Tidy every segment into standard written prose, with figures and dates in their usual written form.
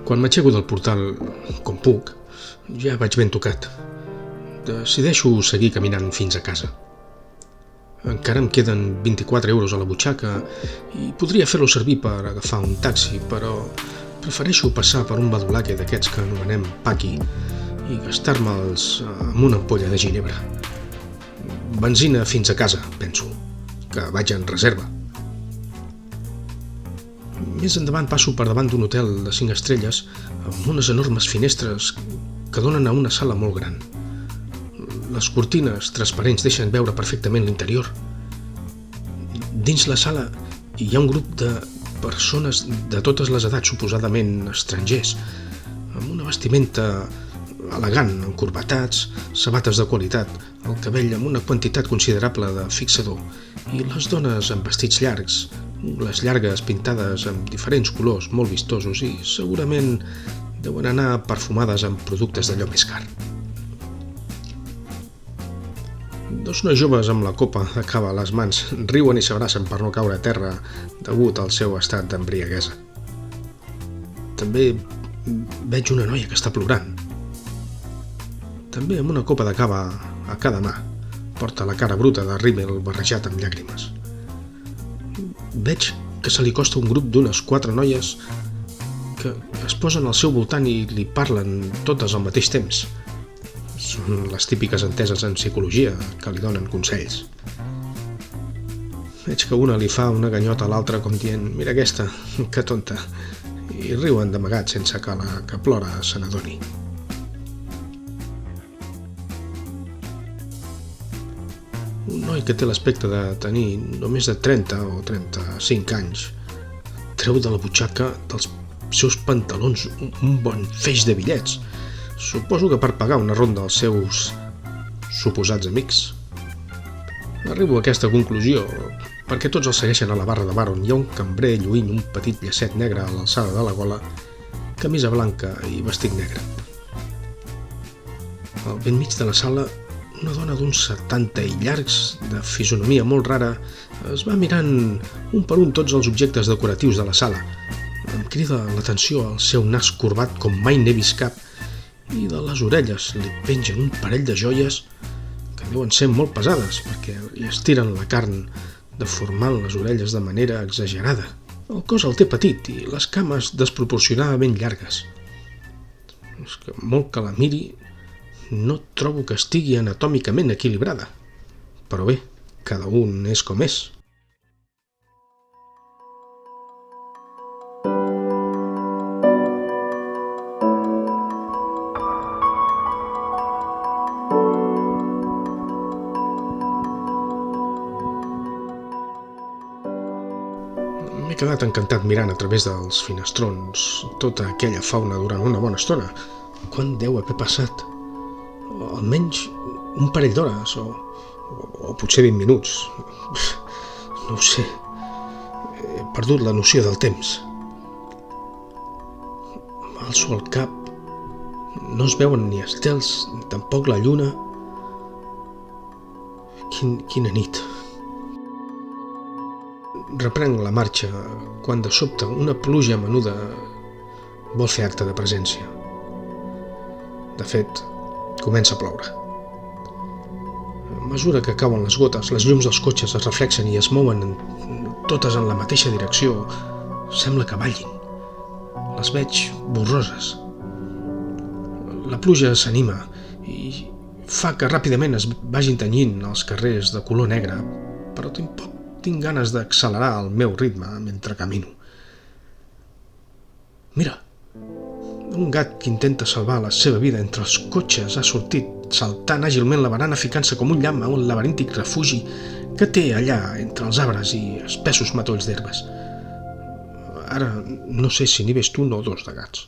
Quan m'aixeco del portal, com puc, ja vaig ben tocat. Decideixo seguir caminant fins a casa. Encara em queden 24 euros a la butxaca i podria fer-lo servir per agafar un taxi, però prefereixo passar per un badulaque d'aquests que anomenem paqui i gastar-me'ls amb una ampolla de ginebra. Benzina fins a casa, penso, que vaig en reserva. Més endavant passo per davant d'un hotel de 5 estrelles amb unes enormes finestres que donen a una sala molt gran. Les cortines transparents deixen veure perfectament l'interior. Dins la sala hi ha un grup de persones de totes les edats, suposadament estrangers, amb una vestimenta elegant, encorbatats, sabates de qualitat, el cabell amb una quantitat considerable de fixador i les dones amb vestits llargs, les llargues pintades amb diferents colors molt vistosos i segurament deuen anar perfumades amb productes d'allò més car. Dos nois joves amb la copa de cava a les mans riuen i s'abracen per no caure a terra degut al seu estat d'embriaguesa. També veig una noia que està plorant. També amb una copa de cava a cada mà. Porta la cara bruta de rímel barrejat amb llàgrimes. Veig que se li costa un grup d'unes 4 noies que es posen al seu voltant i li parlen totes al mateix temps. Són les típiques enteses en psicologia que li donen consells. Veig que una li fa una ganyota a l'altra com dient «Mira aquesta, que tonta», i riuen d'amagat sense que la que plora se n'adoni. Un noi que té l'aspecte de tenir només de 30 o 35 anys treu de la butxaca dels seus pantalons un bon feix de bitllets. Suposo que per pagar una ronda als seus suposats amics. Arribo a aquesta conclusió perquè tots els segueixen a la barra de bar on hi ha un cambrer lluint un petit llacet negre a l'alçada de la gola, camisa blanca i vestit negre. Al ben mig de la sala, una dona d'uns 70 i llargs, de fisonomia molt rara, es va mirant un per un tots els objectes decoratius de la sala. Em crida l'atenció el seu nas corbat com mai n'he vist cap i de les orelles li pengen un parell de joies que deuen ser molt pesades perquè li estiren la carn deformant les orelles de manera exagerada. El cos el té petit i les cames desproporcionadament llargues. És que molt que la miri no trobo que estigui anatòmicament equilibrada. Però bé, cada un és com és. M'he quedat encantat mirant a través dels finestrons tota aquella fauna durant una bona estona. Quant deu haver passat? Almenys un parell d'hores o potser 20 minuts. No ho sé. He perdut la noció del temps. M'alço el cap. No es veuen ni estels, ni tampoc la lluna. Quina nit. Reprenc la marxa quan de sobte una pluja menuda vol fer acte de presència. De fet, comença a ploure. A mesura que cauen les gotes, les llums dels cotxes es reflexen i es mouen totes en la mateixa direcció. Sembla que ballin. Les veig borroses. La pluja s'anima i fa que ràpidament es vagin tenyint els carrers de color negre, però tampoc tinc ganes d'accelerar el meu ritme mentre camino. Mira! Un gat que intenta salvar la seva vida entre els cotxes ha sortit saltant àgilment la barana ficant-se com un llamp a un laberíntic refugi que té allà entre els arbres i espessos matolls d'herbes. Ara no sé si n'hi veig un o dos de gats.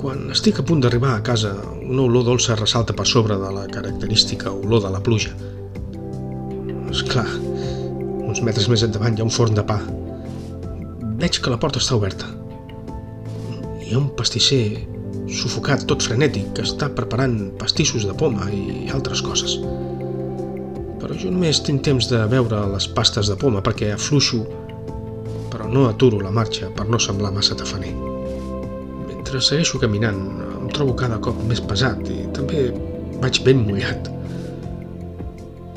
Quan estic a punt d'arribar a casa, una olor dolça ressalta per sobre de la característica olor de la pluja. Esclar, uns metres més endavant hi ha un forn de pa. Veig que la porta està oberta. Hi ha un pastisser sufocat, tot frenètic, que està preparant pastissos de poma i altres coses. Però jo només tinc temps de veure les pastes de poma perquè afluixo, però no aturo la marxa per no semblar massa tafaner. Mentre segueixo caminant, em trobo cada cop més pesat i també vaig ben mullat.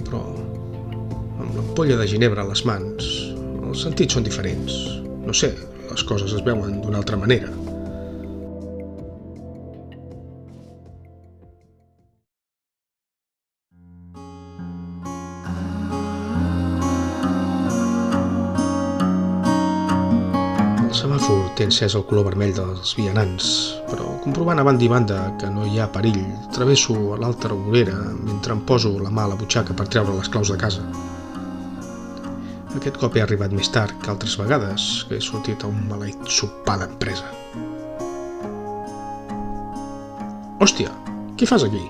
Però amb l'ampolla de ginebra a les mans, els sentits són diferents. No sé, les coses es veuen d'una altra manera. El semàfor té encès el color vermell dels vianants, però comprovant a banda i banda que no hi ha perill, travesso a l'altra vorera mentre em poso la mà a la butxaca per treure les claus de casa. Aquest cop he arribat més tard que altres vegades que he sortit a un maleït sopar d'empresa. Hòstia, què fas aquí?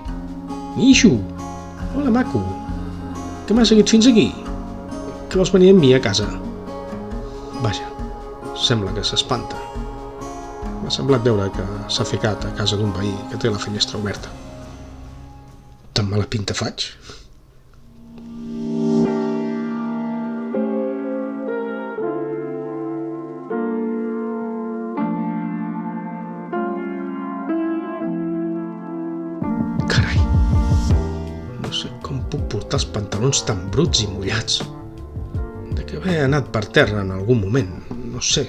Mixo! Hola, maco! Que m'has seguit fins aquí? Que vols venir amb mi a casa? Vaja, sembla que s'espanta. M'ha semblat veure que s'ha ficat a casa d'un veí que té la finestra oberta. Tan mala pinta faig? Carai, no sé com puc portar els pantalons tan bruts i mullats. De que haver anat per terra en algun moment, no sé.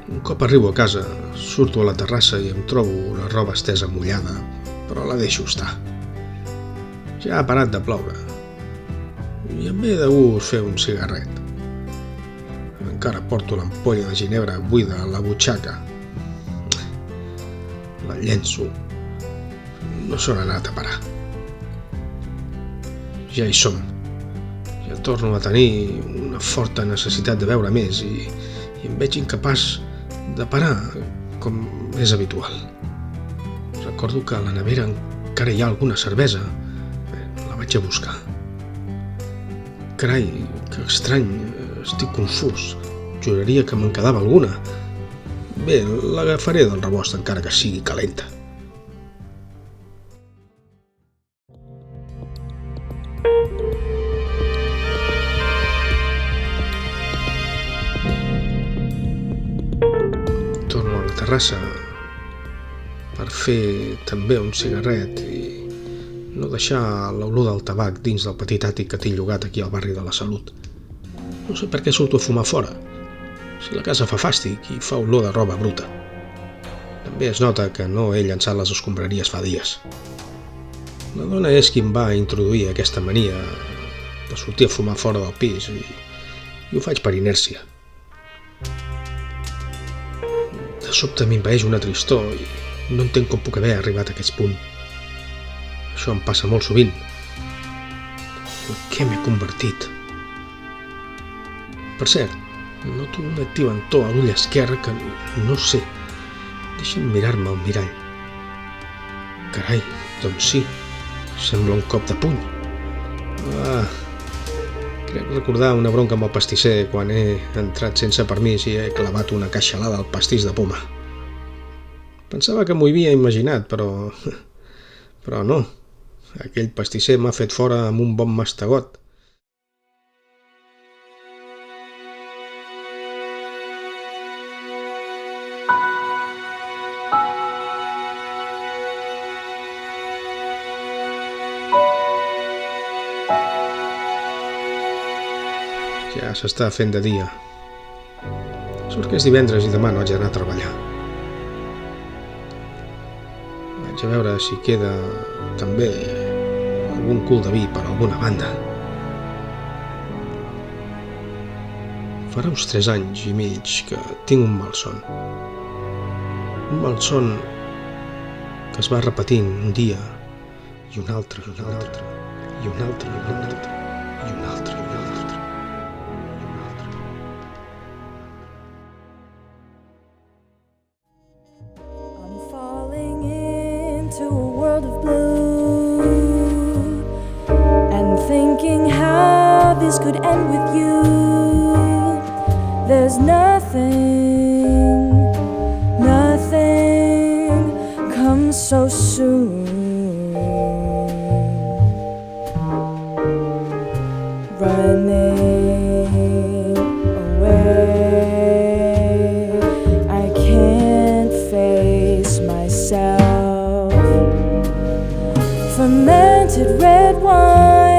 Un cop arribo a casa, surto a la terrassa i em trobo la roba estesa mullada, però la deixo estar. Ja ha parat de ploure i em ve de gust fer un cigarret. Encara porto l'ampolla de ginebra buida a la butxaca. La llenço. No se n'ha anat a parar. Ja hi som. Ja torno a tenir una forta necessitat de beure més i em veig incapaç de parar, com és habitual. Recordo que a la nevera encara hi ha alguna cervesa. La vaig a buscar. Carai, que estrany, estic confús. Juraria que me'n quedava alguna. Bé, l'agafaré del rebost encara que sigui calenta. Torno a la terrassa per fer també un cigarret i no deixar l'olor del tabac dins del petit àtic que tinc llogat aquí al barri de la Salut. No sé per què surto a fumar fora, si la casa fa fàstic i fa olor de roba bruta. També es nota que no he llançat les escombraries fa dies. La dona és qui em va introduir aquesta mania de sortir a fumar fora del pis i ho faig per inèrcia. De sobte m'invaeix una tristor i no entenc com puc haver arribat a aquest punt. Això em passa molt sovint. En què m'he convertit? Per cert, noto una tibantor a l'ull esquerre que no sé. Deixa'm mirar-me al mirall. Carai, doncs sí, sembla un cop de puny. Crec recordar una bronca amb el pastisser quan he entrat sense permís i he clavat una queixalada al pastís de poma. Pensava que m'ho havia imaginat, però no. Aquell pastisser m'ha fet fora amb un bon mastegot. Ja s'està fent de dia. Sort que és divendres i demà no haig d'anar a treballar. Vaig a veure si queda també algun cul de vi per alguna banda. Farà uns 3 anys i mig que tinc un malson. Un malson que es va repetint un dia i un altre, i un altre, i un altre, i un altre, i un altre, i un altre. To a world of blue and thinking how this could end with you. There's nothing comes so soon. Running away, I can't face myself. Fermented red wine